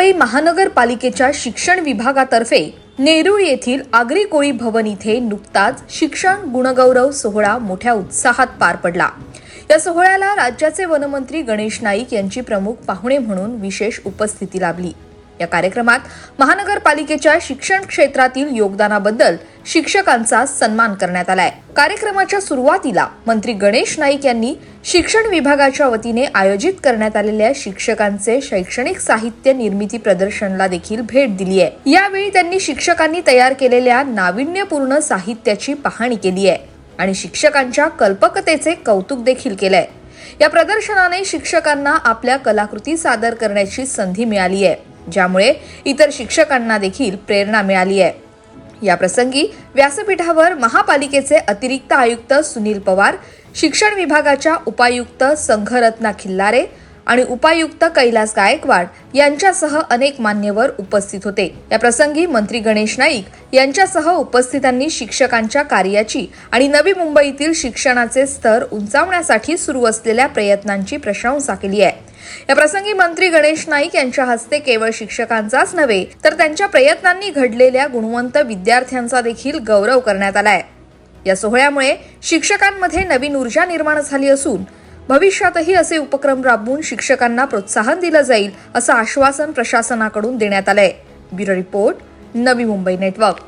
मुंबई महानगरपालिकेच्या शिक्षण विभागातर्फे नेरूळ येथील आगरी कोळी भवन इथे नुकताच शिक्षण गुणगौरव सोहळा मोठ्या उत्साहात पार पडला। या सोहळ्याला राज्याचे वनमंत्री गणेश नाईक यांची प्रमुख पाहुणे म्हणून विशेष उपस्थिती लाभली। या कार्यक्रमात महानगरपालिकेच्या शिक्षण क्षेत्रातील योगदानाबद्दल शिक्षकांचा सन्मान करण्यात आलाय। कार्यक्रमाच्या सुरुवातीला मंत्री गणेश नाईक यांनी शिक्षण विभागाच्या वतीने आयोजित करण्यात आलेल्या शिक्षकांचे शैक्षणिक साहित्य निर्मिती प्रदर्शनाला देखील भेट दिली आहे। यावेळी त्यांनी शिक्षकांनी तयार केलेल्या नाविन्यपूर्ण साहित्याची पाहणी केली आहे आणि शिक्षकांच्या कल्पकतेचे कौतुक देखील केलंय। या प्रदर्शनाने शिक्षकांना आपल्या कलाकृती सादर करण्याची संधी मिळाली आहे, ज्यामुळे इतर शिक्षकांना देखील प्रेरणा मिळाली आहे। या प्रसंगी व्यासपीठावर महापालिकेचे अतिरिक्त आयुक्त सुनील पवार, शिक्षण विभागाच्या उपायुक्त संघरत्ना खिल्लारे आणि उपायुक्त कैलास गायकवाड यांच्यासह अनेक मान्यवर उपस्थित होते। या प्रसंगी मंत्री गणेश नाईक यांच्यासह उपस्थितांनी शिक्षकांच्या कार्याची आणि नवी मुंबईतील शिक्षणाचे स्तर उंचावण्यासाठी सुरू असलेल्या प्रयत्नांची प्रशंसा केली आहे। या प्रसंगी मंत्री गणेश नाईक यांच्या हस्ते केवळ शिक्षकांचाच नव्हे तर त्यांच्या प्रयत्नांनी घडलेल्या गुणवंत विद्यार्थ्यांचा देखील गौरव करण्यात आलाय। या सोहळ्यामुळे शिक्षकांमध्ये नवीन ऊर्जा निर्माण झाली असून भविष्यातही असे उपक्रम राबवून शिक्षकांना प्रोत्साहन दिलं जाईल असं आश्वासन प्रशासनाकडून देण्यात आलंय। Bureau report, Navi Mumbai network.